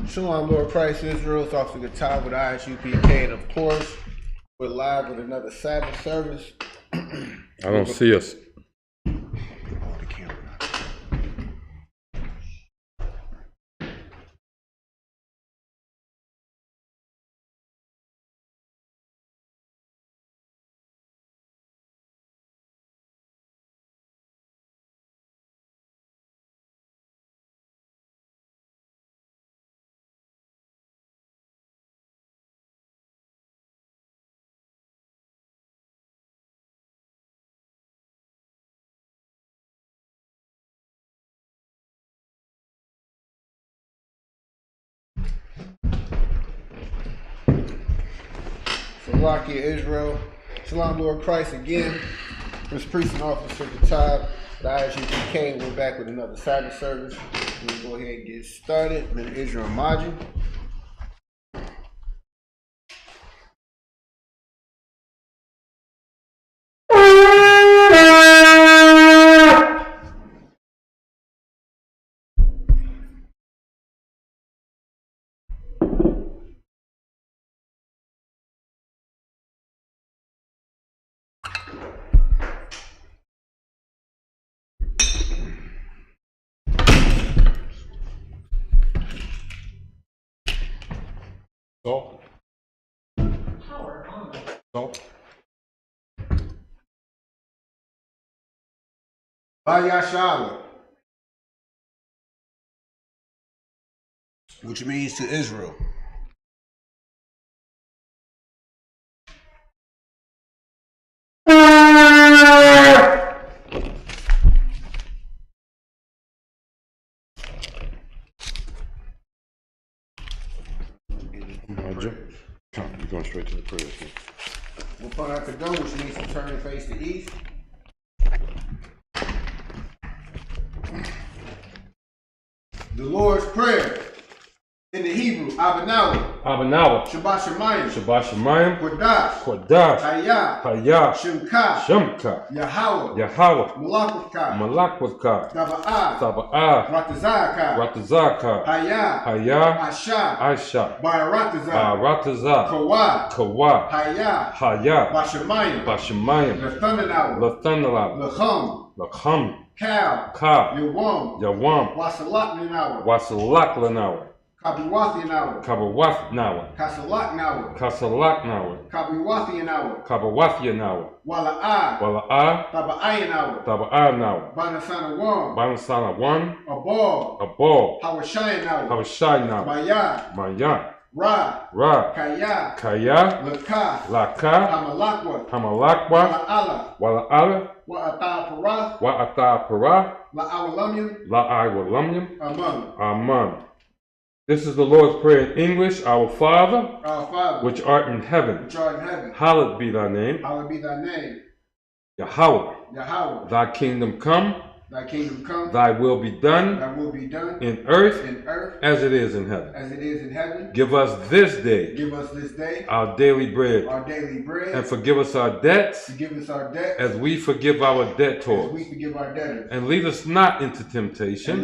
Shalom, Lord Christ, Israel. It's off the guitar with ISUPK, and of course, we're live with another Sabbath service. I don't see us. Oh, the camera. Salakia, Israel. Shalom, Lord Christ, again. This priest and officer at the top, the ISUPK. We're back with another Sabbath service. We'll go ahead and get started. Then Israel Majin. Salt. Salt. Bayashala, which means to Israel. You're going straight to the prayers. We'll put out the gun, which means to turn and face the east. The Lord's Prayer. In the Hebrew, Abanawa, Shabbat Shemayim, Kodash, Hayah, Shemka, Yahweh, Malakwatka, Taba'ah, Ratazaka, Hayah, Asha, Baratazah, Kawah, Hayah, Bashemayim, Lathanawa, Lacham, Ka, Yawam, Wasalak Lanawa, Kabiwathi Nawa, Kasalak Nawa, Kabiwathi Nawa, Wala'ah, Taba'ah Nawa, Banasana 1, Abol, Hawashai Nawa, Maya, Ra, Kaya, Laka, Hamalakwa, Wala'ala, Wa'ata Parah, La'awalamyam, Aman. This is the Lord's Prayer in English. Our Father, which art in heaven, hallowed be thy name. Yahweh, thy kingdom come. Thy will be done, in earth as it is in heaven. Give us this day our daily bread, and forgive us our debts as we forgive our debtors. And lead us not into temptation,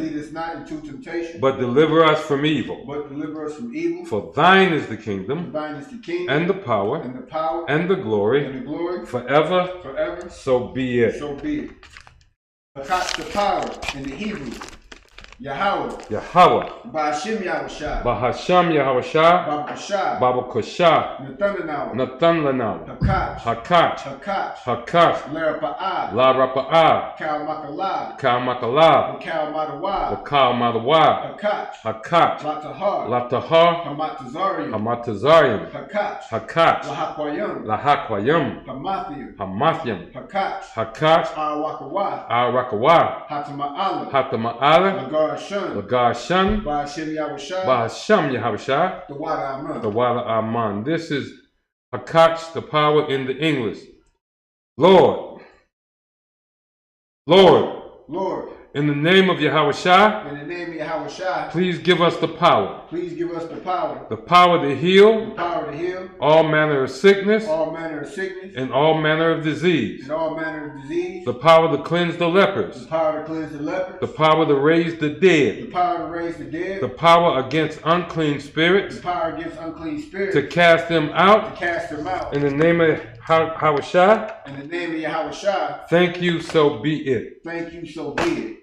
but deliver us from evil. For thine is the kingdom, and the power, and the glory, forever. So be it. Akat's the power in the Hebrew. Yahweh. Bahasham Yahushua. Babakosha. Nathan Hakat. Larapa'ah. Kalmakala. Kal Madawa. Hakat. Latahar. Hamatazarium. Hakat. Lahakwayam. Hamathiam. Hakat. Arakawa. Hatama'ala. Lagashan, Bahasham Yahushua, the Wala Aman. This is Hakach, the power in the English. Lord, In the name of Yahushua. In the name of Yahushua. Please give us the power. Please give us the power. The power to heal. The power to heal. All manner of sickness. All manner of sickness. And all manner of disease. And all manner of disease. The power to cleanse the lepers. The power to cleanse the lepers. The power to raise the dead. The power to raise the dead. The power against unclean spirits. The power against unclean spirits. To cast them out. To cast them out. In the name of Yahushua. In the name of Yahushua. Thank you, so be it. Thank you, so be it.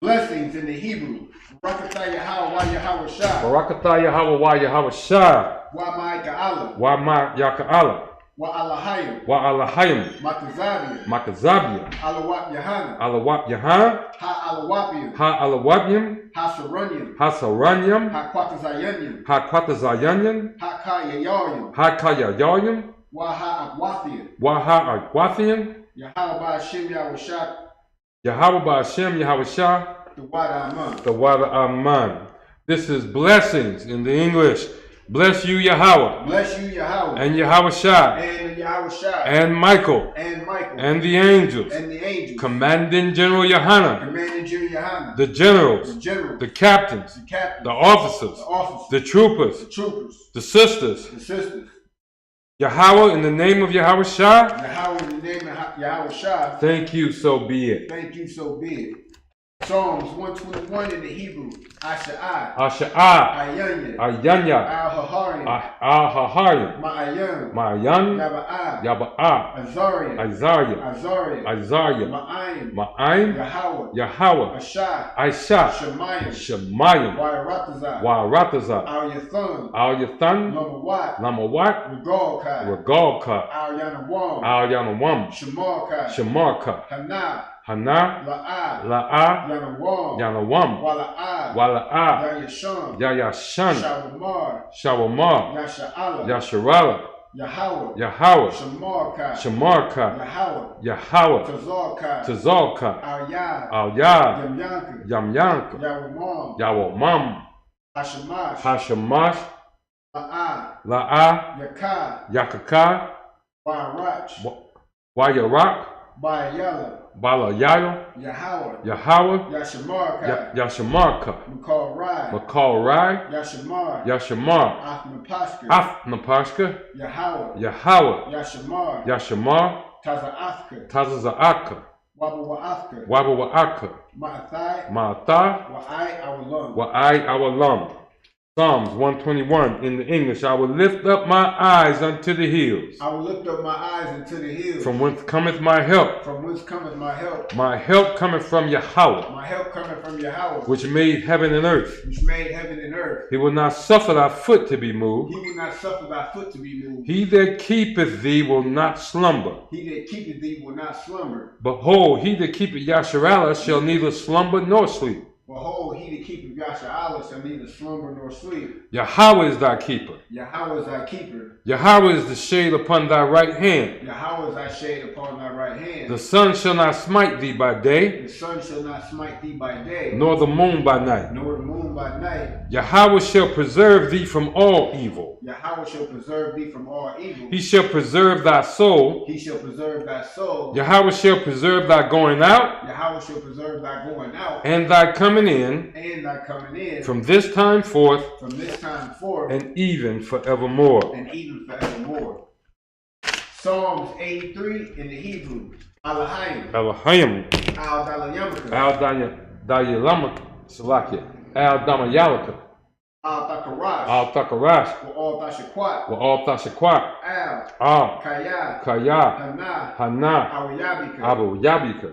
Blessings in the Hebrew. Barakatah Yahweh wa Yahushua. Barakatah Yahweh wa Yahushua. Wa ma'ika Allah. Wa ma'ika Allah. Wa Allahayim. Wa Allahayim. Makazabiyah. Makazabiyah. Alawat Yahana. Alawat Yahan. Ha Alawabiyam. Ha Alawabiyam. Ha Saranyam. Ha Saranyam. Ha Kwatazayanyam. Ha Kwatazayanyam. Ha Kayayayam. Ha Kayayayam. Wa Ha Akwathiyan. Wa Ha Akwathiyan. Yahweh Ba'ashem Yahushua. Yahweh Ba'ashem Yahushua. The Wada Aman. The Wada Aman. This is blessings in the English. Bless you, Yahweh. Bless you, Yahweh. And Yahushua. And Yahushua. And Michael. And Michael. And the angels. And the angels. Commanding General Yohana. Commanding General Yohana. The generals. The generals. The captains. The captains. The officers. The officers. The troopers. The troopers. The sisters. The sisters. Yahweh, in the name of Yahushua. Yahweh, in the name of Yahushua. Thank you, so be it. Thank you, so be it. Psalms 121 in the Hebrew. Asha'ah. Asha'ah. Ayanya. Ayanya. Al-Haharim. Al-Haharim. Ma'ayan. Ma'ayan. Yaba'ah. Yaba'ah. Azariah. Azariah. Azariah. Azariah. Ma'ayin. Ma'ayin. Yahweh. Yahweh. Ashah. Aisha. Shemayim. Shemayim. Wa'aratazah. Wa'aratazah. Al-Yathan. Al-Yathan. Lamawat. Lamawat. Regalkai. Regalkai. Al-Yanawam. Al-Yanawam. Shemarkai. Shemarkai. Hana. Hana. La'ah. La'ah. Yanawam. Yanawam. Wala'ah. Wala'ah. Yayashan. Yayashan. Shawamar. Shawamar. Yasha'ala. Yasharala. Yahweh. Yahweh. Shamarkai. Shamarkai. Yahweh. Yahweh. Tazarkai. Tazarkai. Al-Yad. Al-Yad. Yamyanka. Yamyanka. Yawamam. Yawamam. Hashamash. Hashamash. La'ah. La'ah. Yakah. Yakaka. Wa'arach. Wayarak. Ba'ayala. Balayaya. Yahweh. Yahweh. Yashamarkai. Yashamarka. Makal Rai. Makal Rai. Yashamar. Yashamar. Athnapashka. Athnapashka. Yahweh. Yahweh. Yashamar. Yashamar. Taza'afka. Tazazaaka. Wabawa'afka. Wabawaaka. Ma'athai. Ma'ata. Wa'ai Awalum. Wa'ai Awalam. Psalms 121 in the English. I will lift up my eyes unto the hills. I will lift up my eyes unto the hills. From whence cometh my help? From whence cometh my help? My help cometh from Yahweh. My help cometh from Yahweh. Which made heaven and earth. Which made heaven and earth. He will not suffer thy foot to be moved. He will not suffer thy foot to be moved. He that keepeth thee will not slumber. He that keepeth thee will not slumber. Behold, he that keepeth Yasharala shall neither slumber nor sleep. Behold, he that keepeth Yasharala shall neither slumber nor sleep. Yahweh is thy keeper. Yahweh is thy keeper. Yahweh is the shade upon thy right hand. Yahweh is thy shade upon thy right hand. The sun shall not smite thee by day. The sun shall not smite thee by day. Nor the moon by night. Nor the moon by night. Yahweh shall preserve thee from all evil. Yahweh shall preserve thee from all evil. He shall preserve thy soul. He shall preserve thy soul. Yahweh shall preserve thy going out. Yahweh shall preserve thy going out. And thy coming in. And thy coming in. From this time forth. From this time forth. And even forevermore. And even forevermore. Psalms 83 in the Hebrew. Alahayim. Alahayim. Al-Dalayamaka. Al-Dayalamaka. Salakia. Al-Damayalaka. Al-Takarash. Al-Takarash. Wa-Al-Tashakwat. Wa-Al-Tashakwat. Al. Kaya. Kaya. Hana. Hana. Awiyabika. Abu-Yabika.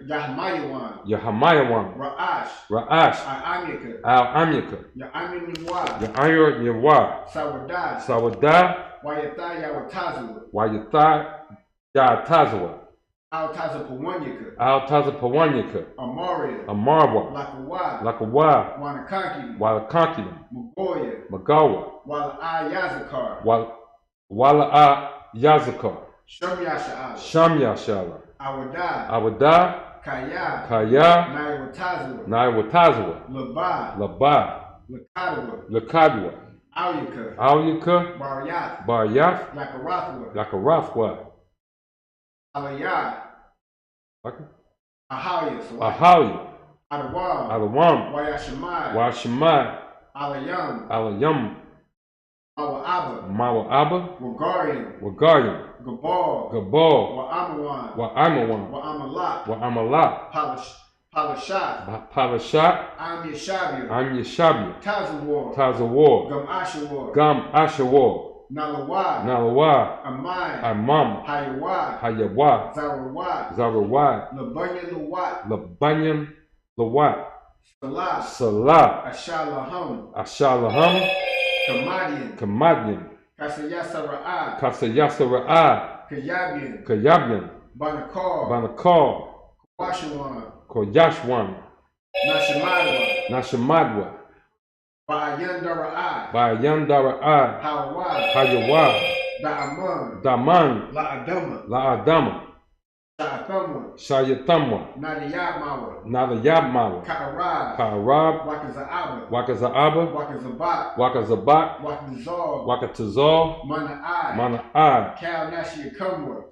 Yahmayawan. Yahmayawan. Ra'ash. Ra'ash. Al-Amyaka. Al-Amyaka. Ya'amyaniwa. Ya'ayur-Yawa. Sawadah. Sawadah. Wayatha Yawatazawa. Wayatha Yatazawa. Al-Tazapawanyaka. Al-Tazapawanyaka. Amaria. Amarwa. Lakawa. Lakawa. Wanakanki. Walakankina. Mugoya. Magawa. Wala-Yazakar. Wala-Yazakar. Shamyasha'ala. Shamyashala. Awadah. Awadah. Kaya. Kaya. Naiwatazawa. Naiwatazawa. Laba. Laba. Lakadawa. Lakadwa. Auyaka. Auyaka. Baryath. Baryath. Lakarathwa. Lakarathwa. Alayah. Ahaliah. Ahaliah. Adawam. Washemai. Alayam. Mawa'aba. Wagarian. Gabal. Wa'amalat. Palashat. I'm Yeshabia. Tazawar. Gam Ashawar. Nalawa. Amam. Hayawa. Zarawai. Labanyan Lawat. Salah. Ashalaham. Kamadian. Kasayasara'a. Kayabian. Banakal. Koyashwan. Nashamadwa. Bayandara'a. Hayawa. Daman. La'adama. Shayatamwa. Nadayabmawa. Ka'arab. Wakazaaba. Wakazabat. Wakatazal. Mana'ai.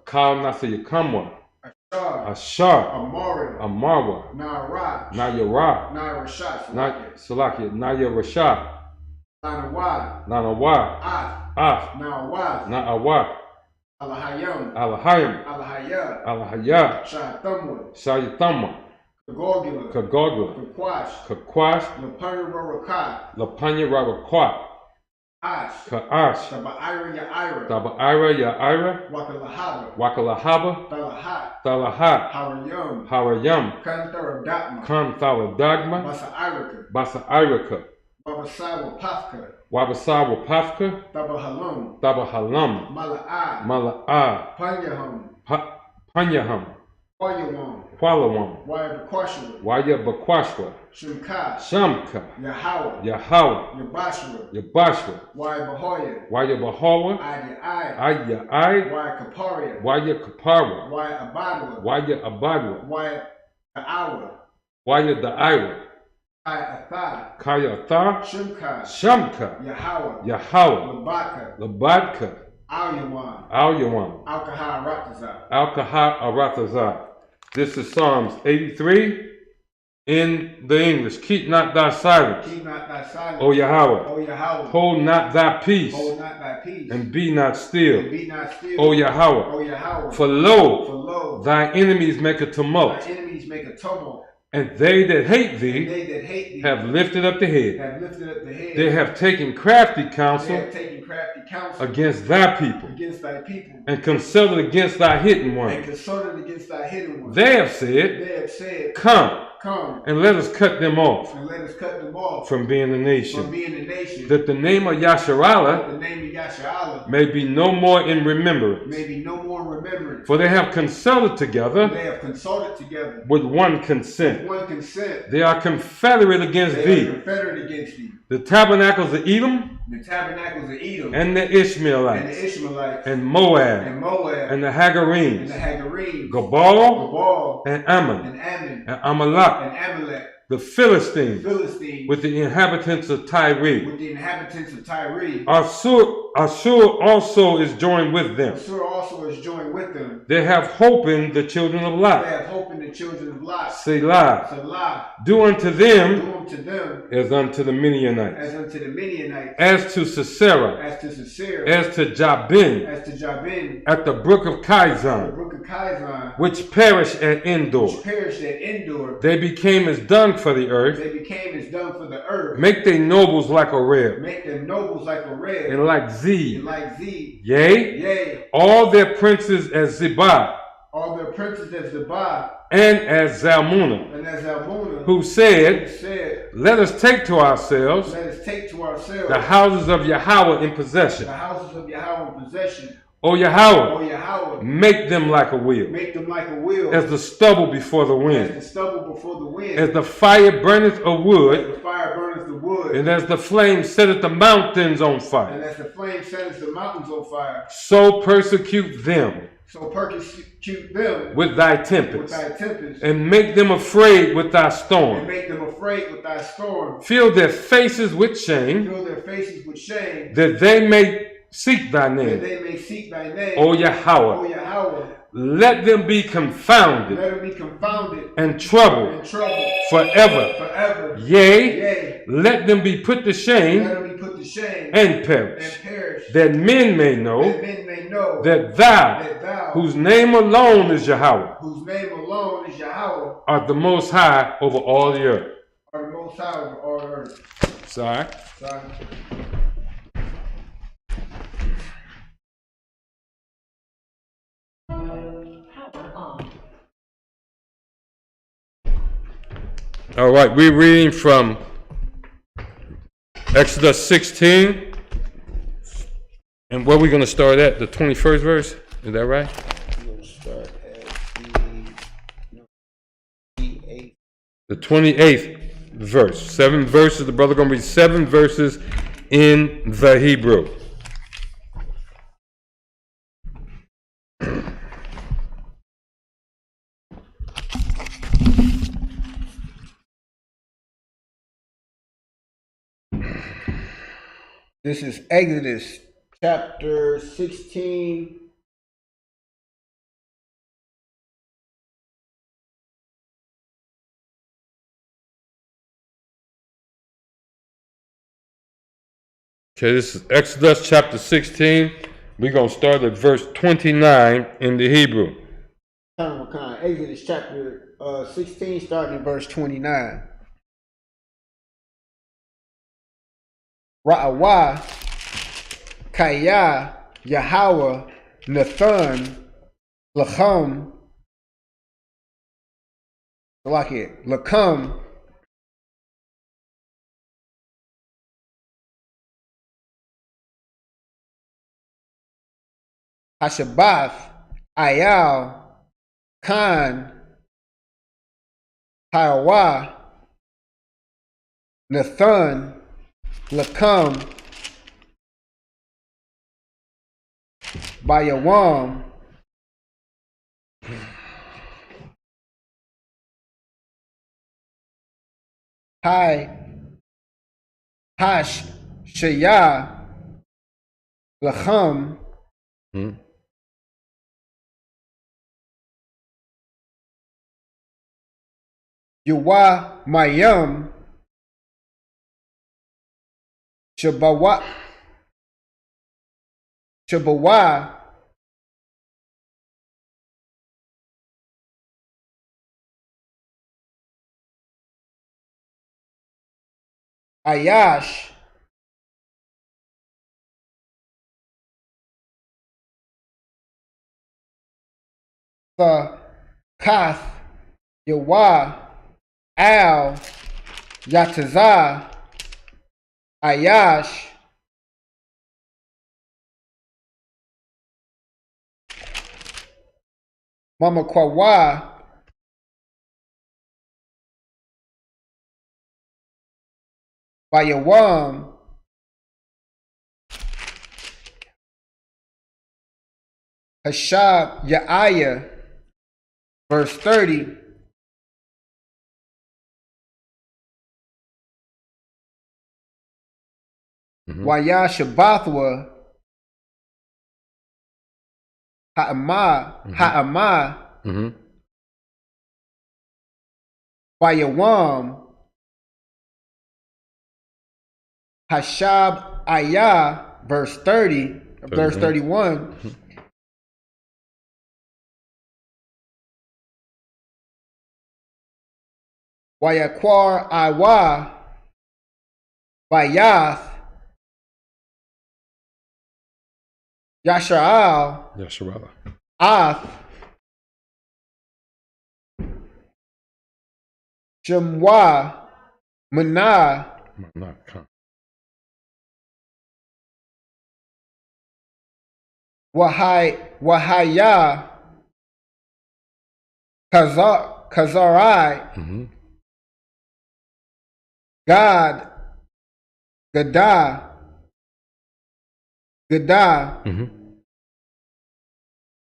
Kal Nasiyakamwa. Ashar. Amarwa. Nayara. Nayarasha. Nanawa. Af. Na'awa. Alahayam. Alahaya. Shayatamwa. Kagogla. Kakwash. Lapanya Rarakwa. Ka'ash. Taba'ira Ya'ira. Wakalahaba. Talahat. Harayam. Kantharadagma. Basa'irika. Wabasawa Pafka. Tabahalam. Mala'a. Panyaham. Hualawam. Waya Bakwashwa. Shamka. Yahawah. Yabashwa. Waya Bahawa. Aya Ai. Waya Kapara. Waya Abadwa. Waya Da'ira. Kaya Atha. Shamka. Yahawah. Labadka. Al-Yawan. Al-Kahar Aratazah. This is Psalms 83 in the English. Keep not thy silence, O Yahweh. Hold not thy peace, and be not still, O Yahweh. For lo, thy enemies make a tumult, and they that hate thee have lifted up the head. They have taken crafty counsel against thy people, and consulted against thy hidden one. They have said, Come, and let us cut them off from being a nation, that the name of Yasharallah may be no more in remembrance. For they have consulted together with one consent. They are confederate against thee. The tabernacles of Edom, and the Ishmaelites, and Moab, and the Hagarenes, Gabal, and Ammon, and Amalek, the Philistines, with the inhabitants of Tyre. Ashur also is joined with them. They have hope in the children of Lot. Selah. Do unto them as unto the Midianites. As to Sisera, as to Jabin, at the brook of Kizon, which perished at Endor. They became as dung for the earth. Make their nobles like a rib, and like Z. Yea, all their princes as Zebah, and as Zalmunna, who said, Let us take to ourselves the houses of Yahweh in possession. O Yahweh, make them like a wheel, as the stubble before the wind, as the fire burneth a wood, and as the flame setteth the mountains on fire. So persecute them with thy tempest, and make them afraid with thy storm. Fill their faces with shame, that they may seek thy name, O Yahweh, let them be confounded, and troubled, forever. Yea, let them be put to shame, and perish, that men may know that thou, whose name alone is Yahweh, art the most high over all the earth. Sorry. All right, we're reading from Exodus 16. And where are we going to start at? The 21st verse? Is that right? We're going to start at the 28th verse. 7 verses. The brother going to read 7 verses in the Hebrew. This is Exodus chapter 16. Okay, this is Exodus chapter 16. We're going to start at verse 29 in the Hebrew. Exodus chapter 16, starting at verse 29. Ra'awah, Kaya, Yahweh, Nathan, Lacham, Lakam, Hashabath, Ayal, Khan, Hawa, Nathan, Lakam, Bayawam, Hash, Shaya, Lacham, Yuwa Mayam, Shabawa, Ayash, the Kath, Yawa, Al, Yatazah, Ayash, Mama Kwawa, Bayawam, Hashab, Yaaya, verse 30. Waya Shabathwa, Ha'amah, Bayawam, Hashab Ayah, verse 30, verse 31. Wayakwar Iwa, Bayath, Yashara'al, Ath, Shemwa, Manah, Wahaya, Kazarai, God, Gadah,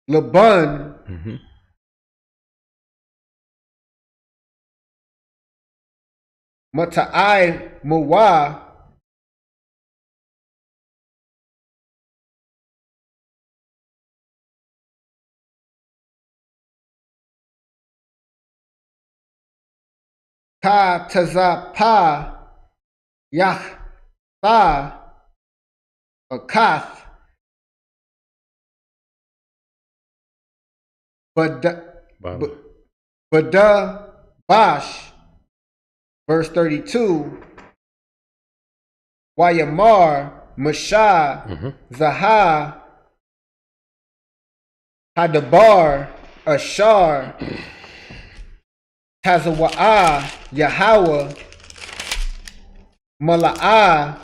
Laban, Mata'ai Muwa, Ka taza pa yah ba akath bada bash. Verse 32. Wayamar Mashah Zaha Hadabar Ashar Tazawa'ah Yahweh Mala'ah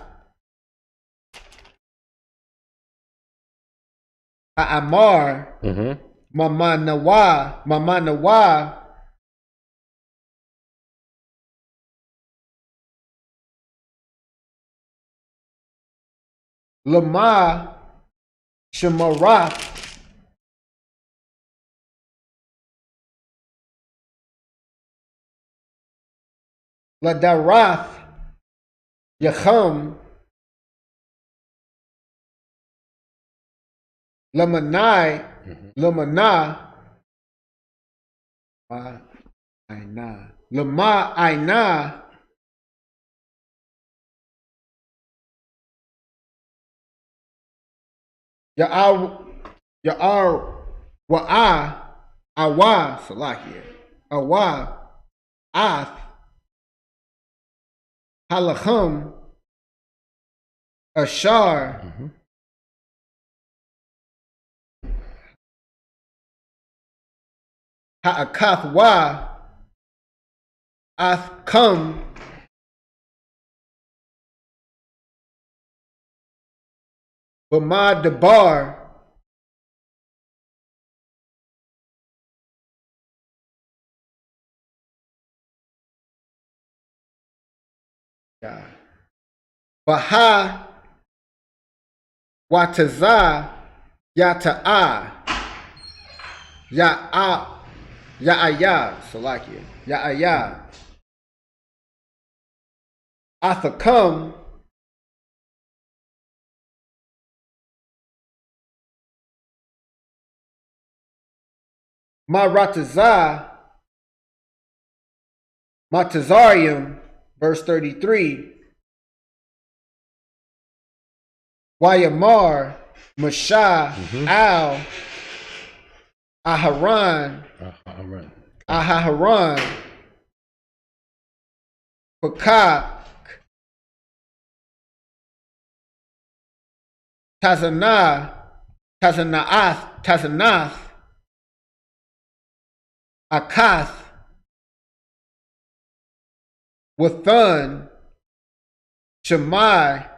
Ha'amar Mamanawa Lama Shemarath Ladarath Yacham Lamanai Lamana Aina Lama Aina Ya'ar Awa Salakia Awa Ath Halacham Ashar Ha'akath Wa Ath Kam Bama Debar Baha Wataza Yata'a Ya'aya Salakia Ya'aya Athakam Marataza Matazarium, verse 33. Wayamar, Mashah, Al, Aharon, Pakak, Tazanath, Akath, Wathan, Shemai,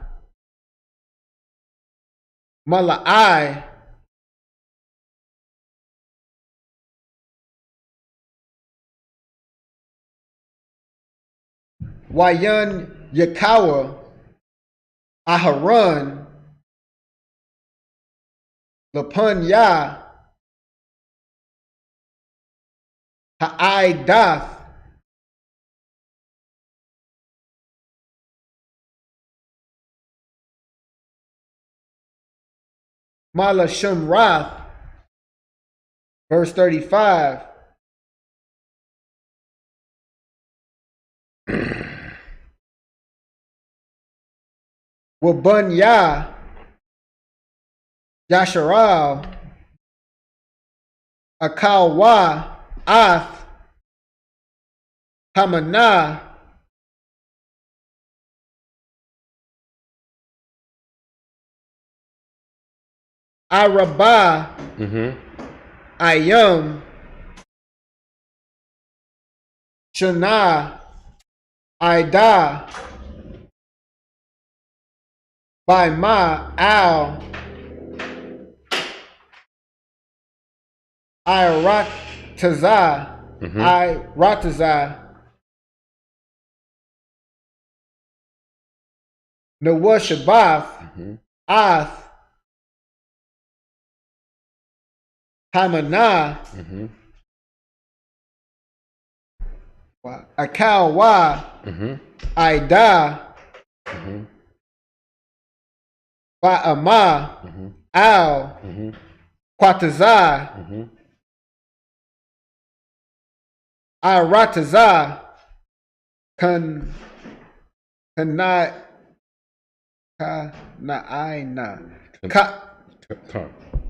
Mala'ai, Wayan Yakawa, Aharon, Lapanya, Ha'aidath, Malashemrath, verse 35. Wabunya, Yasharal, Akawa, Ath, Hamana, Arabah, Ayam, Shana, Ida, Baima, Al, Irataza, Nawashabath, Ath, Hamana, Akawa, Ida, Ba'ama, Al, Quataza, Irataza, Kan Kanai Kanaaina.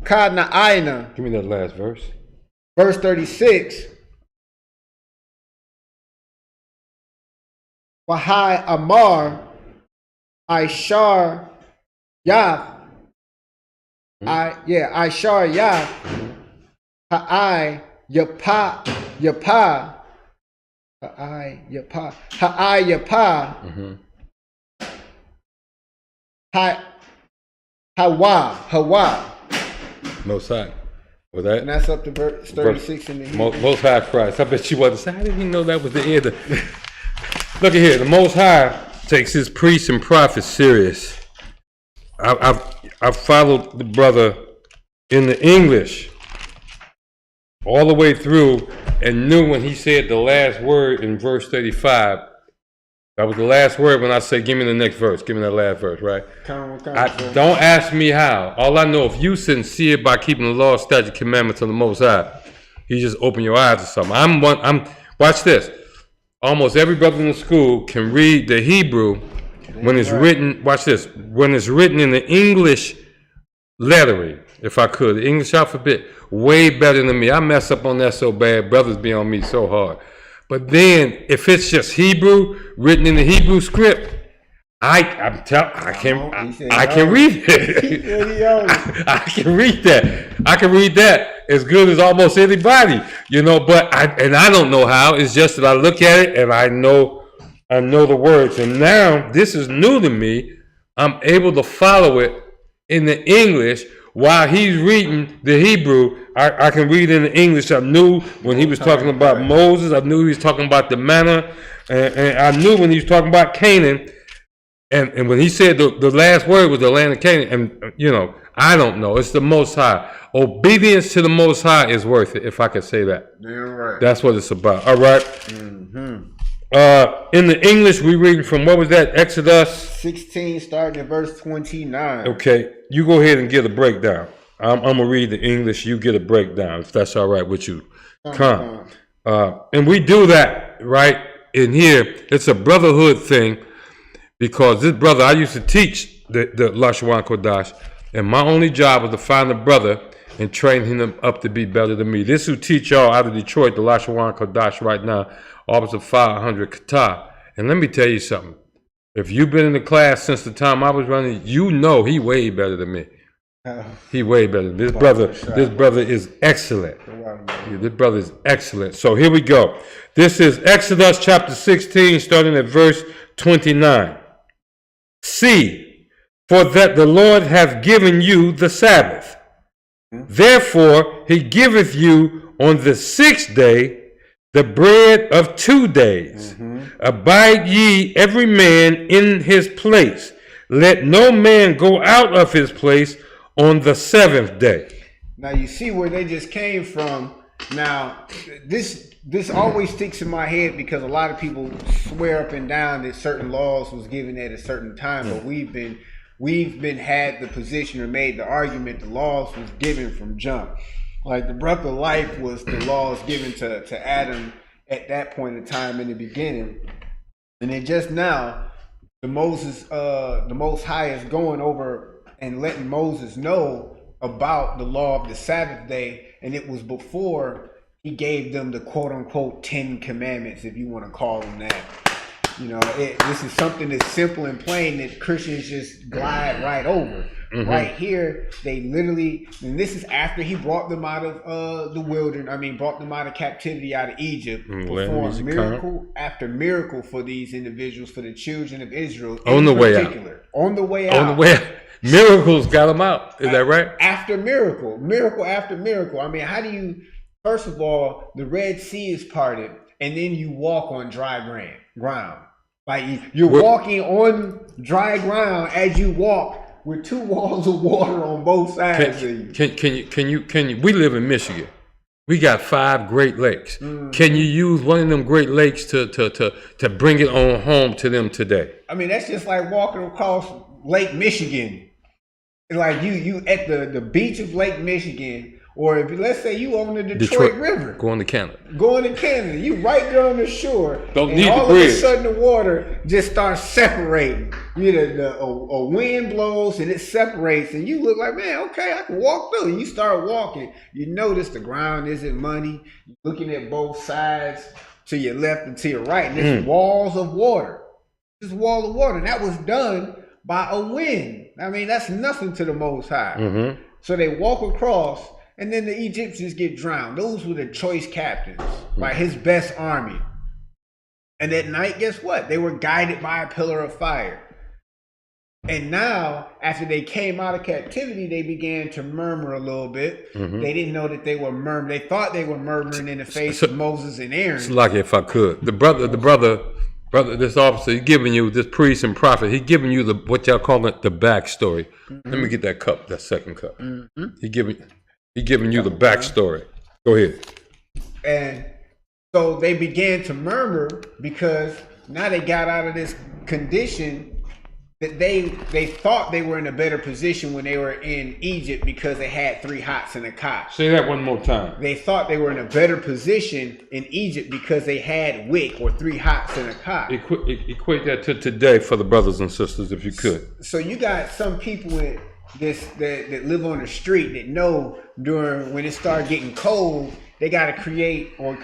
Kanaaina. Give me that last verse. Verse 36. Wahai Amar Ishar Yah. Ishar Yah. Ha'ai Yapa Yapa. Ha'ai Yapa. Ha'ai Yapa. Hawa. Most High. Was that? And that's up to verse 36 in the Most High Christ. I bet you wasn't saying. I didn't even know that was the end. Look at here. The Most High takes his priests and prophets serious. I've followed the brother in the English all the way through and knew when he said the last word in verse 35. That was the last word when I said, give me the next verse. Give me that last verse, right? Don't ask me how. All I know, if you sincere by keeping the law, statute, commandments of the Most High, he just open your eyes to something. Watch this. Almost every brother in the school can read the Hebrew when it's written, watch this, when it's written in the English lettering, if I could, the English alphabet, way better than me. I mess up on that so bad, brothers be on me so hard. But then, if it's just Hebrew, written in the Hebrew script, I can read it. I can read that. I can read that as good as almost anybody, you know. But I don't know how. It's just that I look at it and I know the words. And now this is new to me. I'm able to follow it in the English while he's reading the Hebrew. I can read in the English. I knew when he was talking about Moses. I knew he was talking about the manna, and I knew when he was talking about Canaan. And when he said the last word was the land of Canaan, and you know, I don't know. It's the Most High. Obedience to the Most High is worth it, if I could say that. You're right. That's what it's about. All right. In the English, we reading from, what was that? Exodus 16, starting at verse 29. Okay, you go ahead and get a breakdown. I'm gonna read the English. You get a breakdown, if that's all right with you. Come. And we do that right in here. It's a brotherhood thing, because this brother, I used to teach the Lashawan Kodash, and my only job was to find a brother and train him up to be better than me. This who teach y'all out of Detroit, the Lashawan Kodash right now, Officer 500 Qatar. And let me tell you something. If you've been in the class since the time I was running, you know he way better than me. He way better. This brother is excellent. This brother is excellent. So here we go. This is Exodus chapter 16, starting at verse 29. See, for that the Lord hath given you the Sabbath. Therefore he giveth you on the 6th day the bread of 2 days. Abide ye every man in his place. Let no man go out of his place on the 7th day. Now you see where they just came from. Now this always sticks in my head, because a lot of people swear up and down that certain laws was given at a certain time, but we've been had the position or made the argument the laws was given from jump. Like the breath of life was the laws given to Adam at that point in time in the beginning, and then just now the Most High is going over and letting Moses know about the law of the Sabbath day, and it was before he gave them the quote unquote 10 commandments, if you want to call them that. You know, this is something that's simple and plain that Christians just glide right over. Right here, they literally, and this is after he brought them out of the wilderness, brought them out of captivity, out of Egypt, performed miracle after miracle for these individuals, for the children of Israel. On the way out. On the way out. Miracles got them out. Is that right? After miracle after miracle. How do you, first of all, the Red Sea is parted, and then you walk on dry ground. Like you're walking on dry ground as you walk, with 2 walls of water on both sides of you. Can you? We live in Michigan. We got 5 Great Lakes. Can you use one of them Great Lakes to bring it on home to them today? That's just like walking across Lake Michigan. Like you at the beach of Lake Michigan, Or if let's say you on the Detroit River, going to Canada, you right there on the shore, don't and need all the bridge. Of a sudden the water just starts separating. A wind blows and it separates, and you look like, man, okay, I can walk through. And you start walking. You notice the ground isn't muddy. You're looking at both sides, to your left and to your right, and there's walls of water. This wall of water, and that was done by a wind. I mean, that's nothing to the Most High. Mm-hmm. So they walk across, and then the Egyptians get drowned. Those were the choice captains, by his best army. And at night, guess what? They were guided by a pillar of fire. And now, after they came out of captivity, they began to murmur a little bit. Mm-hmm. They didn't know that they were murmuring. They thought they were murmuring in the face of Moses and Aaron. It's like, if I could, the brother, this officer, he's giving you, this priest and prophet, he's giving you what y'all call it, the backstory. Mm-hmm. Let me get that cup, that second cup. Mm-hmm. He giving you the backstory. Go ahead. And so they began to murmur because now they got out of this condition that they thought they were in a better position when they were in Egypt because they had 3 hots and a cot. Say that one more time. They thought they were in a better position in Egypt because they had wick or 3 hots and a cot. Equate that to today for the brothers and sisters, if you could. So you got some people that live on the street that know when it started getting cold, they got to create or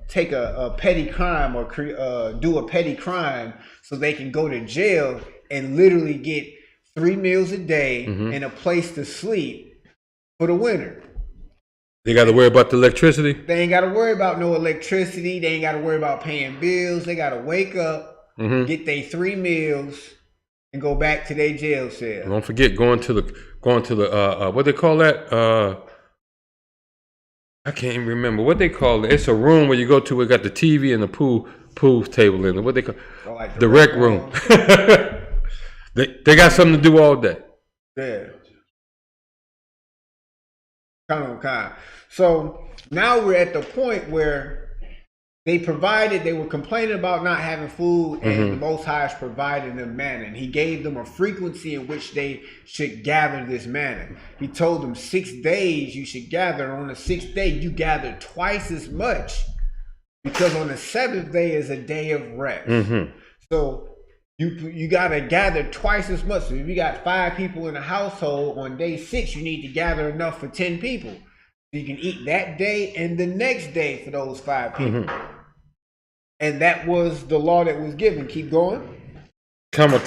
take a petty crime or do a petty crime so they can go to jail and literally get 3 meals a day and a place to sleep for the winter. They got to worry about the electricity? They ain't got to worry about no electricity. They ain't got to worry about paying bills. They got to wake up, get their 3 meals, and go back to their jail cell. Don't forget going to the what they call that? I can't even remember what they call it. It's a room where you go to. We got the TV and the pool table in it. What they call like the rec room. They got something to do all day. Yeah. Kind. So now we're at the point where they were complaining about not having food, and the Most High is providing them manna. And he gave them a frequency in which they should gather this manna. He told them 6 days you should gather. On the 6th day, you gather twice as much, because on the 7th day is a day of rest. Mm-hmm. So you got to gather twice as much. So if you got 5 people in a household, on day 6, you need to gather enough for 10 people. So you can eat that day and the next day for those 5 people. Mm-hmm. And that was the law that was given. Keep going. Come,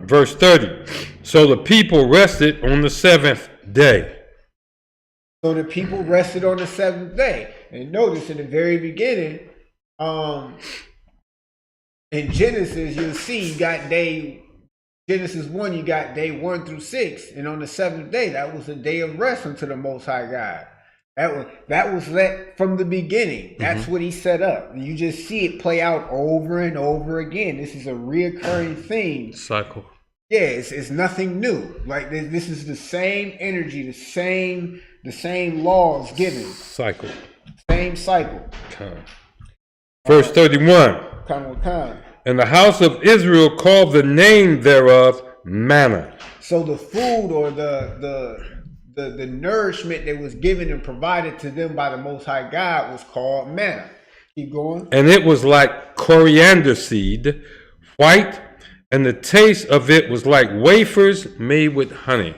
verse 30. So the people rested on the 7th day. So the people rested on the 7th day. And notice in the very beginning, in Genesis, you'll see you got Genesis 1, you got day 1 through 6. And on the 7th day, that was a day of rest unto the Most High God. That was let from the beginning. That's what he set up. You just see it play out over and over again. This is a reoccurring theme. Cycle. Yeah, it's nothing new. Like this is the same energy, the same laws given. Cycle. Same cycle. Verse 31. And the house of Israel called the name thereof manna. So the food or the nourishment that was given and provided to them by the Most High God was called manna. Keep going. And it was like coriander seed, white, and the taste of it was like wafers made with honey.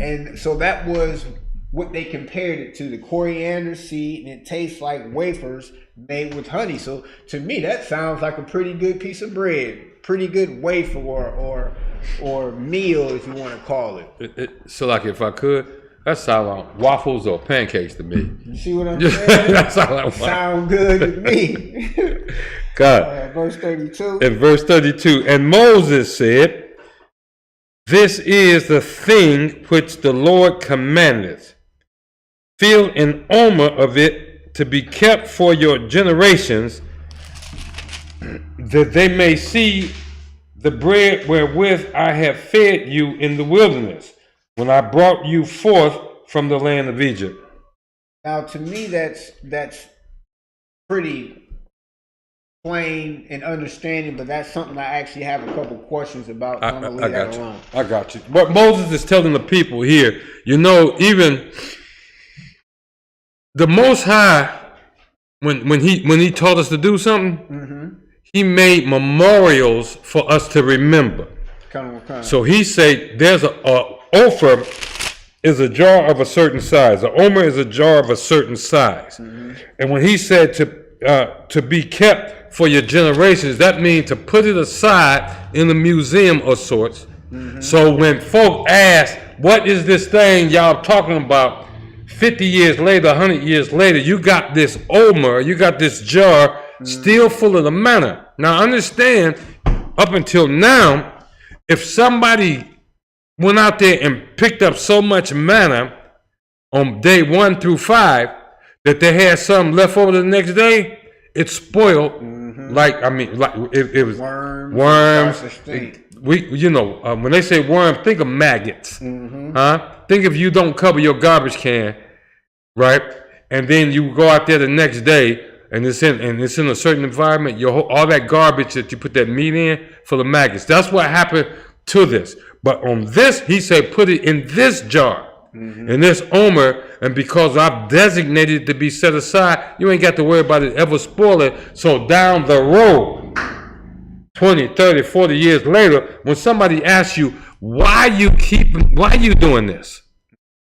And so that was what they compared it to, the coriander seed, and it tastes like wafers made with honey. So to me, that sounds like a pretty good piece of bread, pretty good wafer or meal, if you want to call it. So like, if I could, that sound like waffles or pancakes to me. You see what I'm saying? That sound good to me. God. Verse 32. In verse 32, and Moses said, this is the thing which the Lord commandeth. Fill an omer of it to be kept for your generations, that they may see the bread wherewith I have fed you in the wilderness, when I brought you forth from the land of Egypt. Now, to me, that's pretty plain and understanding, but that's something I actually have a couple questions about. I got you. What Moses is telling the people here, even the Most High, when he taught us to do something, he made memorials for us to remember. So he said, there's a ophir is a jar of a certain size. An omer is a jar of a certain size. And when he said to be kept for your generations, that means to put it aside in a museum of sorts. So when folk ask, what is this thing y'all talking about? 50 years later, 100 years later, you got this omer, you got this jar still full of the manna. Now understand, up until now, if somebody went out there and picked up so much manna on day 1 through 5 that they had something left over the next day, it spoiled. Like it was worms. When they say worms, think of maggots. Think if you don't cover your garbage can, right? And then you go out there the next day and it's in a certain environment, all that garbage that you put that meat in full of maggots. That's what happened to this. But on this, he said, put it in this jar, in this omer, and because I've designated it to be set aside, you ain't got to worry about it ever spoiling. So down the road, 20, 30, 40 years later, when somebody asks you, why you doing this?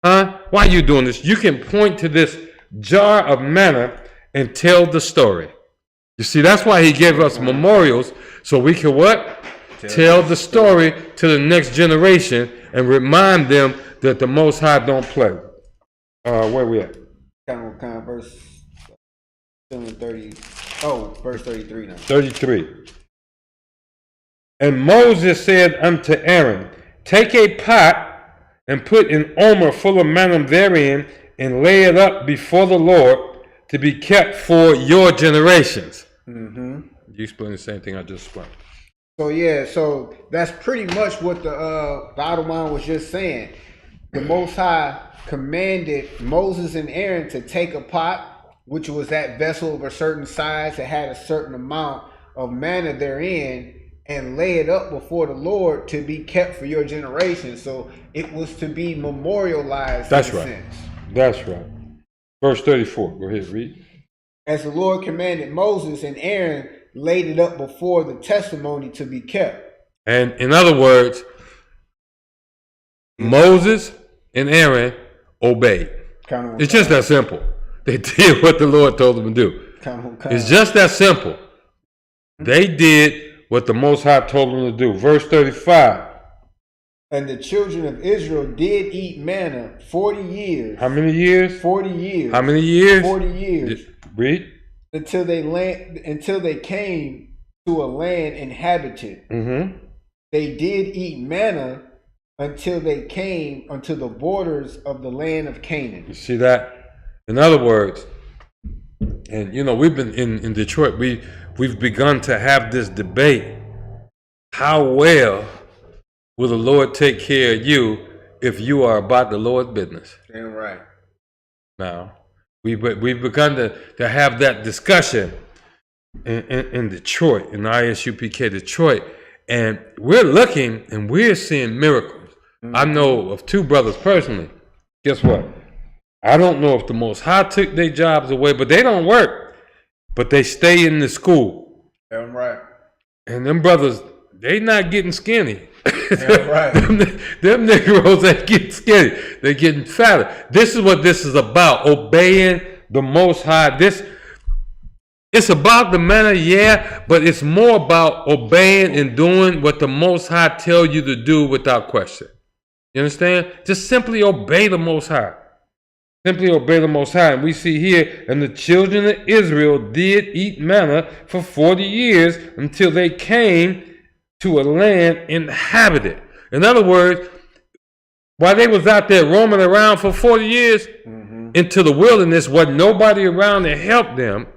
Why are you doing this? You can point to this jar of manna and tell the story. You see, that's why he gave us memorials, so we can what? Tell the story to the next generation and remind them that the Most High don't play. Where we at? Verse 30. Verse 33 now. 33. And Moses said unto Aaron, take a pot and put an omer full of manna therein, and lay it up before the Lord to be kept for your generations. You explain the same thing I just explained. So that's pretty much what the bottom line was just saying. The Most High commanded Moses and Aaron to take a pot, which was that vessel of a certain size that had a certain amount of manna therein, and lay it up before the Lord to be kept for your generation. So it was to be memorialized. That's right. That's right. Verse 34. Go ahead, read. As the Lord commanded Moses, and Aaron laid it up before the testimony to be kept. And in other words, Moses and Aaron obeyed. It's just that simple. They did what the Lord told them to do. It's just that simple. They did what the Most High told them to do. Verse 35. And the children of Israel did eat manna 40 years. How many years? 40 years. How many years? 40 years. Read. Until they came to a land inhabited. They did eat manna until they came unto the borders of the land of Canaan. You see that? In other words, and we've been in Detroit, we've begun to have this debate. How well will the Lord take care of you if you are about the Lord's business? Damn right. Now, we've begun to have that discussion in Detroit, in ISUPK Detroit, and we're looking and we're seeing miracles. I know of 2 brothers personally. Guess what? I don't know if the Most High took their jobs away, but they don't work. But they stay in the school. Damn right. And them brothers, they not getting skinny. Damn right. them Negroes ain't getting skinny. They're getting fatter. This is what this is about. Obeying the Most High. It's about the manner, yeah, but it's more about obeying and doing what the Most High tell you to do without question. You understand? Just simply obey the Most High. Simply obey the Most High. And we see here, and the children of Israel did eat manna for 40 years until they came to a land inhabited. In other words, while they was out there roaming around for 40 years into the wilderness, wasn't nobody around to help them.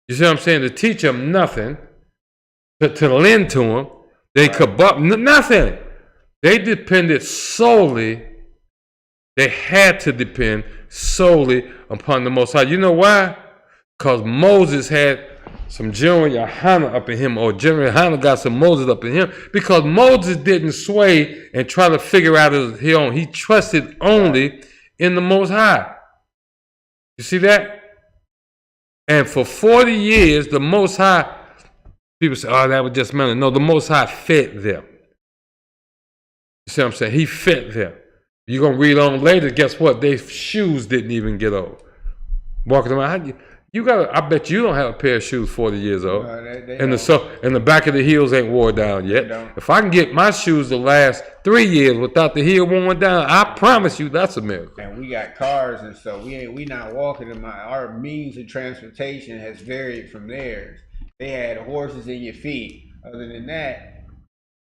You see what I'm saying? To teach them nothing, to lend to them. They could nothing. They depended solely. They had to depend solely upon the Most High. You know why? Because Moses had some General Yohanan up in him, or General Yohanan got some Moses up in him, because Moses didn't sway and try to figure out his own. He trusted only in the Most High. You see that? And for 40 years, the Most High, people say, oh, that was just manna. No, the Most High fed them. You see what I'm saying? He fed them. You're going to read on later, guess what? Their shoes didn't even get old. Walking around, I bet you don't have a pair of shoes 40 years old. No, and the back of the heels ain't wore down yet. If I can get my shoes to last 3 years without the heel worn down, I promise you that's a miracle. And we got cars and stuff. We not walking in our means of transportation has varied from theirs. They had horses in your feet. Other than that,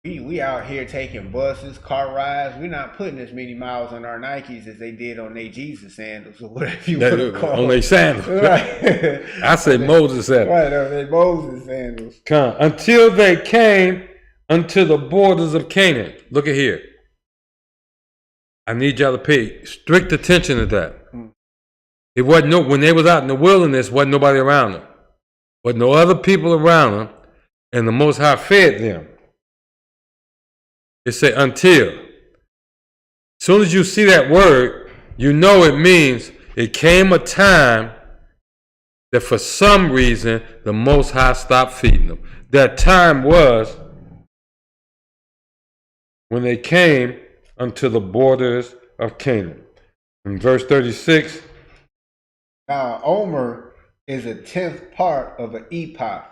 we out here taking buses, car rides. We're not putting as many miles on our Nikes as they did on their Jesus sandals or whatever you want to call them. On their sandals. Right. I say Moses sandals. Right, on their Moses sandals. Until they came unto the borders of Canaan. Look at here. I need y'all to pay strict attention to that. It wasn't when they was out in the wilderness, wasn't nobody around them. Wasn't no other people around them, and the Most High fed them. It say until. As soon as you see that word, you know it means it came a time that for some reason the Most High stopped feeding them. That time was when they came unto the borders of Canaan. In verse 36. Now, Omer is a 10th part of an ephah.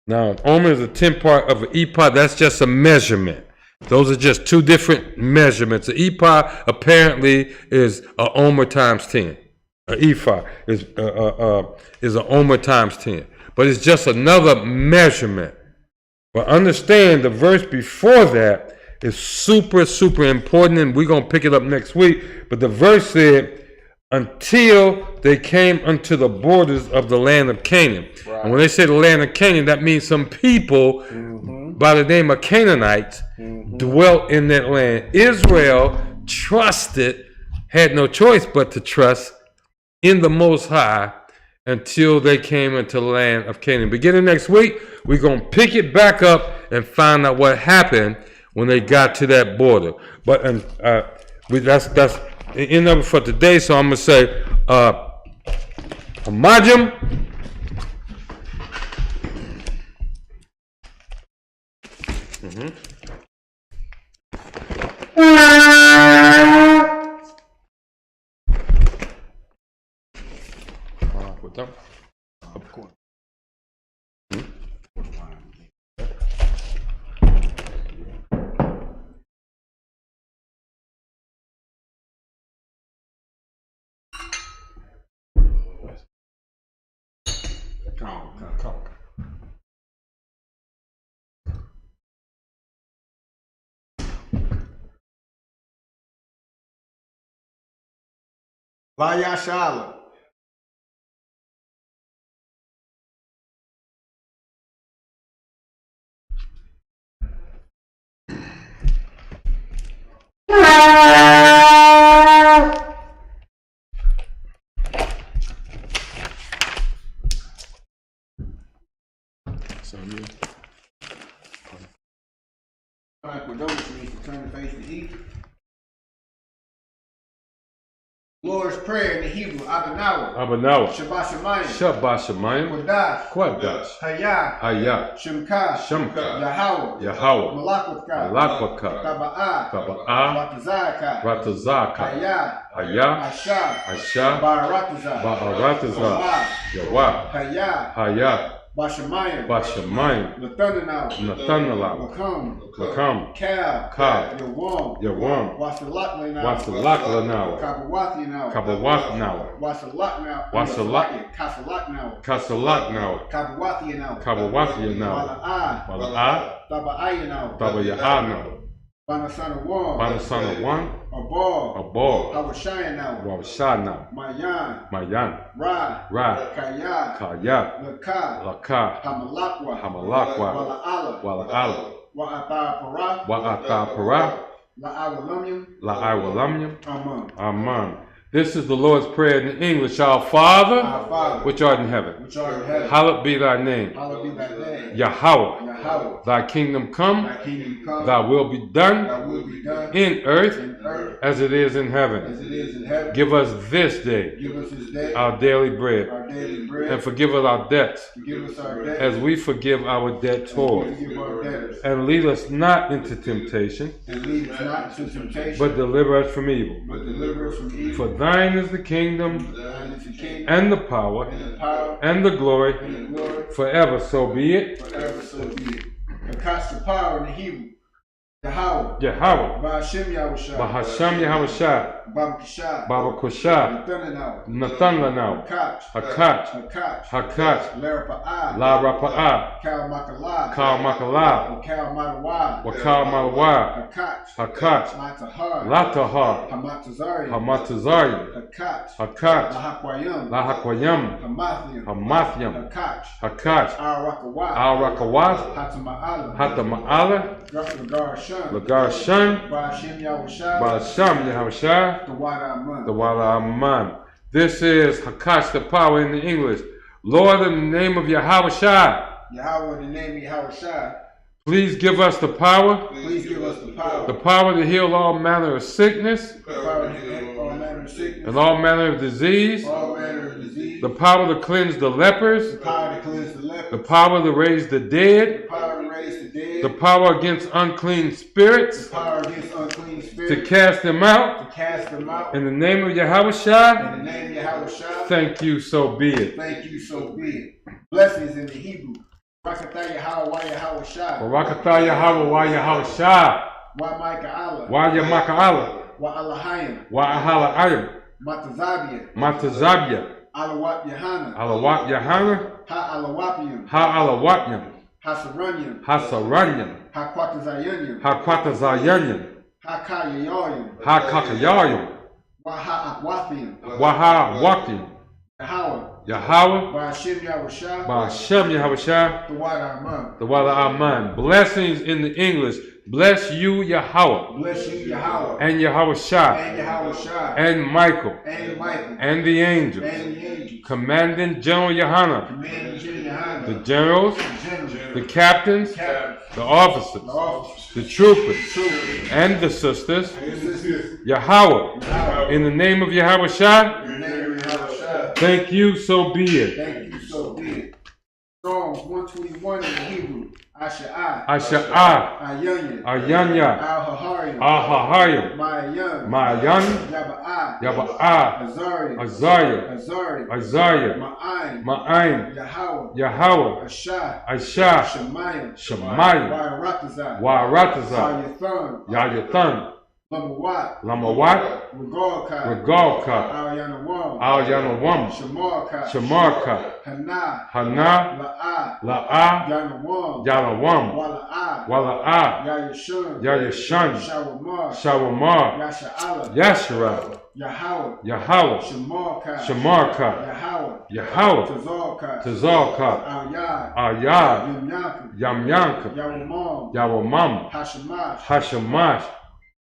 Now, Omer is a 10th part of an ephah. That's just a measurement. Those are just two different measurements. An ephah apparently is a omer times 10. An ephah is an omer times 10. But it's just another measurement. But understand the verse before that is super, super important, and we're going to pick it up next week. But the verse said, until they came unto the borders of the land of Canaan. Right. And when they say the land of Canaan, that means some people by the name of Canaanites dwelt in that land. Israel trusted, had no choice but to trust in the Most High until they came into the land of Canaan. Beginning next week, we're going to pick it back up and find out what happened when they got to that border. But that's the end of it for today. So I'm going to say, Amajim. Vayashala. Lord's Prayer in the Hebrew, Abanawa. Shabbat Shemayim. Shabbat Shemayim. Quadash. Hayah. Shemka. Yahweh. Malakwaka. Taba'ah. Ratazaka. Hayah. Asha. Ba'aratazah. Yawah. Hayah. Bashamayim. Nathanalau. Lakam. Kab. Yawam. Wasalak Kabawath now. Kasalak now. Kabawathia now. Wala'ah. Tabayaha now. Banasana one. Abor. Hawashaya now. Mayan. Ra. Kaya. Laka. Hamalakwa. Wala'ala. Wa'ata para. La'awalamyam. Aman. This is the Lord's Prayer in English. Our Father, which art in heaven, hallowed be thy name. Yahweh, thy kingdom come, thy will be done in earth as it is in heaven. Give us this day our daily bread, and forgive us our debts as we forgive our debtors. And lead us not into temptation, but deliver us from evil. For thine is the kingdom, and the power, and the glory, forever. So be it. That's the power in the Hebrew. Yahweh. Bahashem Yahushua. Baba Kusha. Nathan Lanau. Hakach. La Rapa'ah. Kal Makala. Wakal Malawa. Hakach. Latahar. Hamatazarian. Hakach. La Hakwayam. Hamathiam. Hakach. Al Rakawath. Hatama'ala. Lagar Shan, Ba'asham Yahushua, the Wala Aman. This is Hakash, the power in the English. Lord, in the name of Yahushua, Yahweh, in the name of Yahushua, please give us the power. Please give us the power. The power to heal all manner of sickness. And all manner of disease. The power to cleanse the lepers. The power to raise the dead. The power against unclean spirits. To cast them out. In the name of Yahushua. Thank you, so be it. Thank you, so be it. Blessings in the Hebrew. Barakatah Yahweh wa Yahushua. Barakatah Yahweh wa Yahushua. Wa Micah Allah. Wa Yamaka Allah. Wa Allahayim. Wa Ahala'ayim. Matazabia. Alawat Yahana. Alawat Yahana. Ha Alawapium. Ha Alawatnyam. Hasaranyam. Hasaranyam. Ha Quatazayanyam. Ha Quatazayanyam. Ha Kayayayim. Ha Kakayayim. Wa Ha Akwathium. Wa Ha Wakim. Yahweh. Ba'asham Yahushua. The Wala Aman. Blessings in the English. Bless you, Yahweh. Bless you, Yahweh. And Yahushua. And Michael. And the angels. Commanding General Yohana. The generals. The captains. The officers. The troopers. And the sisters. Yahweh. In the name of Yahushua. Thank you, so be it. Thank you, so be it. Psalms 121 in the Hebrew. Asha'ah. Ayanya. Al-Hahayim. Ma'ayan. Yaba'ah. Azariah. Ma'aim. Yahweh. Asha. Shemayim. Wa'aratazah. Yayathan. Lamawat. Regalka. Al Yanawam. Shamarka. Hana. La'a. Yanawam. Wala'ah. Yayashan. Shawamar. Yashara. Yahweh. Shamarka. Yahweh. Tazalka. Ayad. Yamyanka. Yawamam. Hashamash.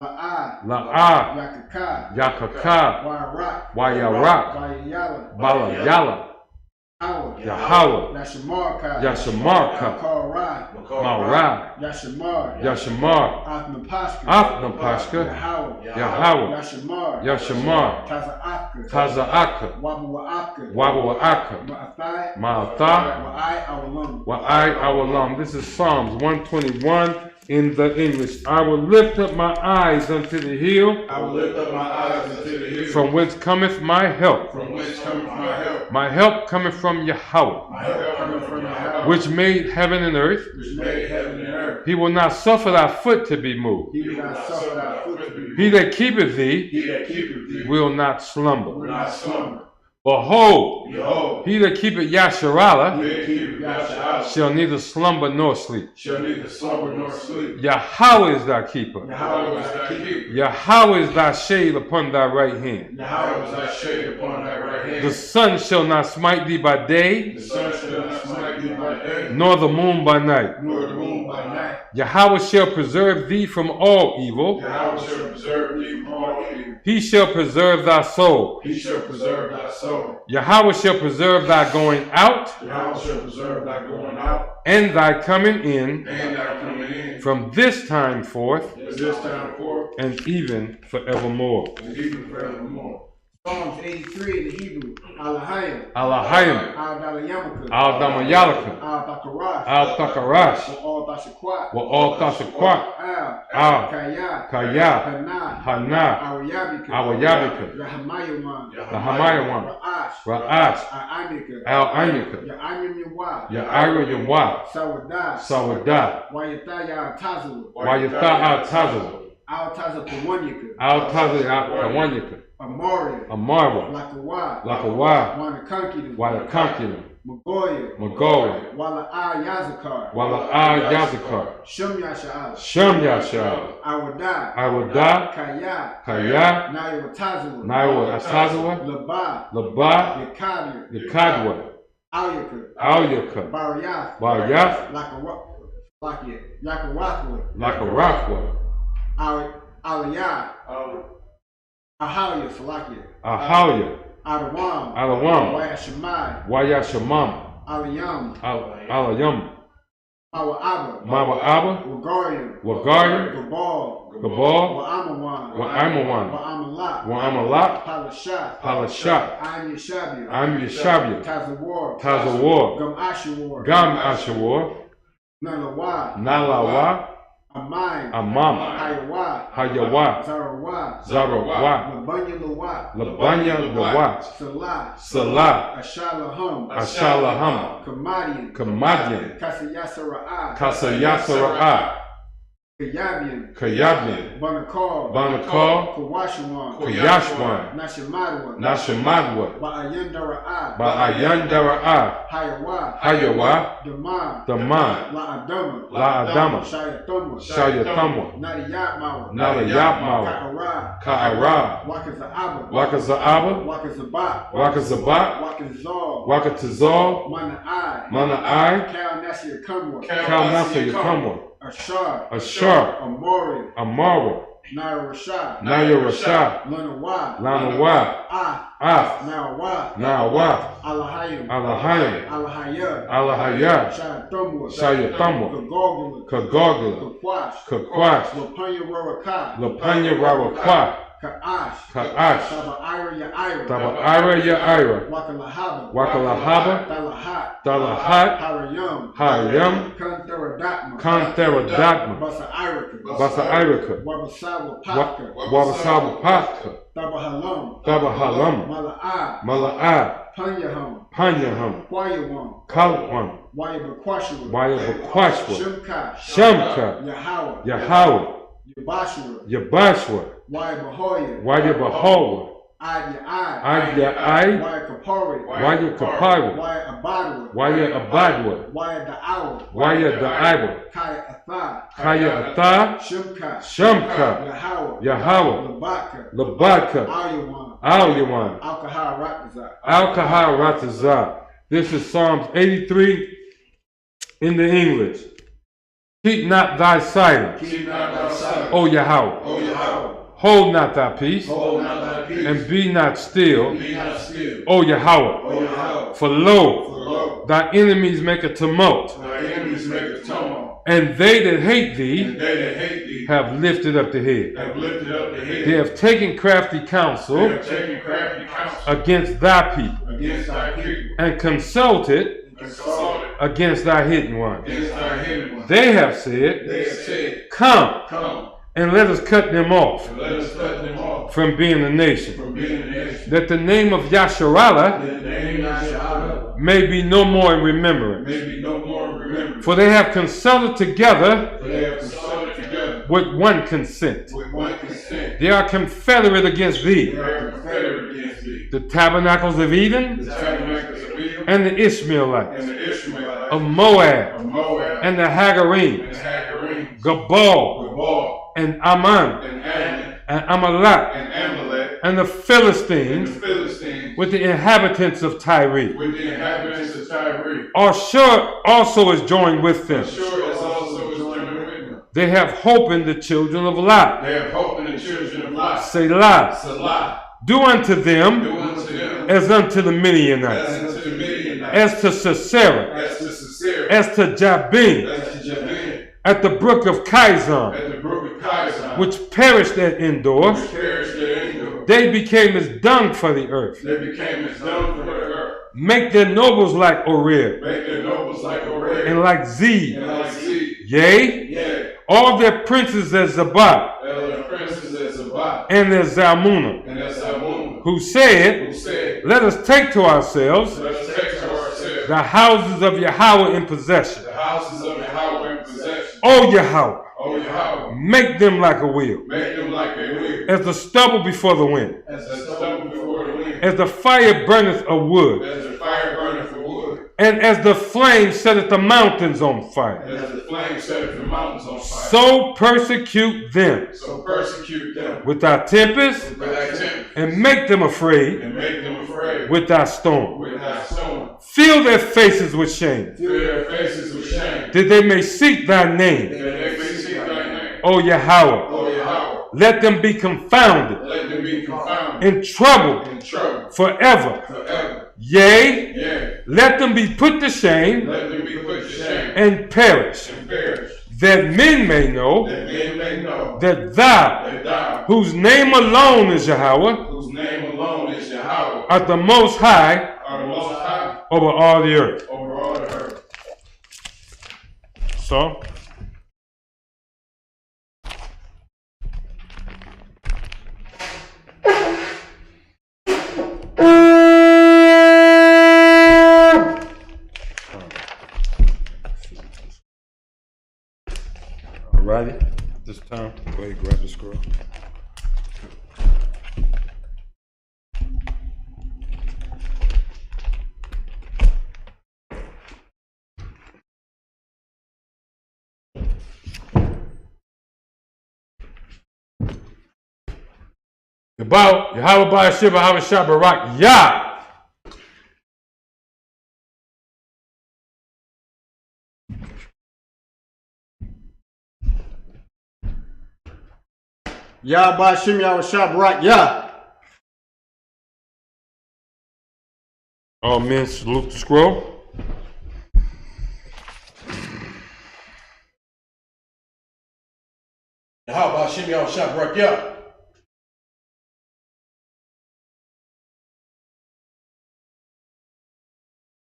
La'a. Yakaka. Wayarak. Balayala. Yahweh. Yashamarka. Mara. Yashamar. Athnapashka. Yahweh. Yashamar. Taza'aka. Wabu'aka. Ma'atha. Wa'ai awalam. This is Psalms 121 in the English. I will lift up my eyes unto the hill. From whence cometh my help. My help cometh from Yahweh, which made heaven and earth. He will not suffer thy foot to be moved. He that keepeth thee will not slumber. Behold, he that keepeth Yasharala shall neither slumber nor sleep. Yahweh is thy keeper. Yahweh is thy shade upon thy right hand. The sun shall not smite thee by day, nor the moon by night. Yahweh shall preserve thee from all evil. He shall preserve thy soul. Yahweh shall preserve thy going out, and thy coming in, from this time forth, and even forevermore. Psalms 83 in the Hebrew. Alahayim. Al-Damayalaka. Al-Takarash. Wa-Al-Tashakwat. Al-Kaya. Hana. Awayabika. Lahamayawan. Ra'ash. Al-Anika. Ya'ira. Sawadah. Wayata al-Tazawa. Al-Tazawa. Amara, Lakawa, Wanakankinim, Magoya, Wala Yazakar, Shem Yasha'al, Awada, Kaya, Naiwa Atazawa, Laba, Yakadwa, Alyaka, Baryath, Lakarakwa, Aliyah, Ahaliya, Adawam, Wayashamam, Alayam, Mawa Abba, Wagarian, Gabal, Wa'amawan, Wa'amalak, Palashat, Am Yeshabia, Tazawar, Gam Ashawar, Nalawa, Amam, Hayawa, Zarawa, Labanya Lawat, Salah, Ashalaham, Kamadian, Kasayasara'a, Kayabian, Banakal, Kayashwan, Nashamadwa, Ba'ayandara'a, Hayawa, Daman, La'adama, Shayatamwa, Nadayapmawa, Ka'ara, Wakaza'aba, Wakazabat, Wakatazal, Mana'ai, Kal Nasir Yakamwa, Ashar, Amara, Naya Rashad, Lanawa, Af, Nawa, Alahaya, Shayatamwa, Kagogla, Kakwash, Lapanya Rawaka, Ka'ash, Taba'ira Ya'ira, Wakalahaba, Dalahat, Harayam, Kantheradakma, Basa'irika, Wabasawa Patka, Tabahalam, Mala'ah, Panyaham, Kalwan, Wayabakwashwa, Shamka, Yahweh, Yabashwa, Wayabahowa, Adya'ai, Wayakapari, Wayabadwa, Wayada'awa, Kaya Atha, Shamka, Yahweh, Labaka, Al-Yawan, Al-Kahar-Ratazah. This is Psalms 83 in the English. Keep not thy silence, O Yahweh. Hold not thy peace, and be not still, O Yahweh. For lo, thy enemies make a tumult, and they that hate thee have lifted up the head. They have taken crafty counsel against thy people, and consulted against thy hidden ones. They have said, Come, and let us cut them off from being a nation, that the name of Yasharala may be no more in remembrance. For they have consulted together with one consent. They are confederate against thee. the tabernacles of Eden, and the Ishmaelites, of Moab, and the Hagarim, Gabal, and Ammon, and Amalek, and the Philistines, with the inhabitants of Tyre. Ashur also is joined with them. They have hope in the children of Lot. Selah. Do unto them as unto the Midianites, as to Sisera, as to Jabin, at the brook of Kizon, which perished at Endor. They became as dung for the earth. Make their nobles like Orir, and like Zeb. Yea, all their princes as Zabad, and as Zalmunna, who said, let us take to ourselves the houses of Yahweh in possession. O Yahweh, make them like a wheel, as the stubble before the wind, as the fire burneth a wood, and as the flame setteth the mountains on fire. So persecute them with thy tempest, and make them afraid with thy storm. Fill their faces with shame, that they may seek thy name. O Yahweh, let them be confounded, in trouble forever. Yea, let them be put to shame, and perish, that men may know that thou, whose name alone is Yahweh, art the most high over all the earth. So, alrighty, this time, go ahead, grab the scroll. About Yahweh by Shiva, Yahweh Shabbarak, Yah. Yah Ba'ashim Yahweh Shabbarak, Yah. All men salute the scroll. Yahweh Ba'ashim Yahweh Shabbarak, Yah.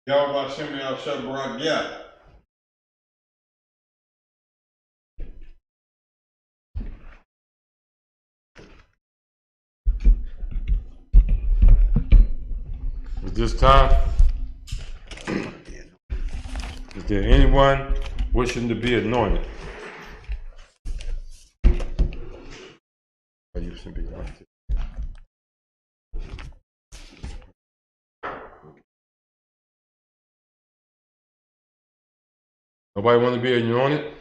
Yahweh Ba'ashim Yahweh Shabbarak, Yah. At this time, is there anyone wishing to be anointed? I used to be anointed. Nobody want to be anointed?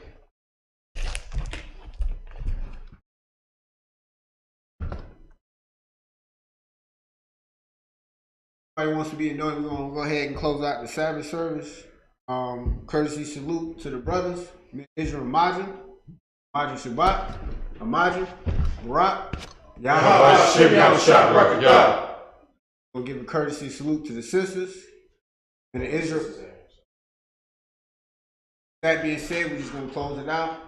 Everybody wants to be anointed. We're going to go ahead and close out the Sabbath service. Courtesy salute to the brothers, Israel Majin Shabbat, Amajin, Barak, Yahweh. We'll give a courtesy salute to the sisters and the Israel. That being said, we're just going to close it out.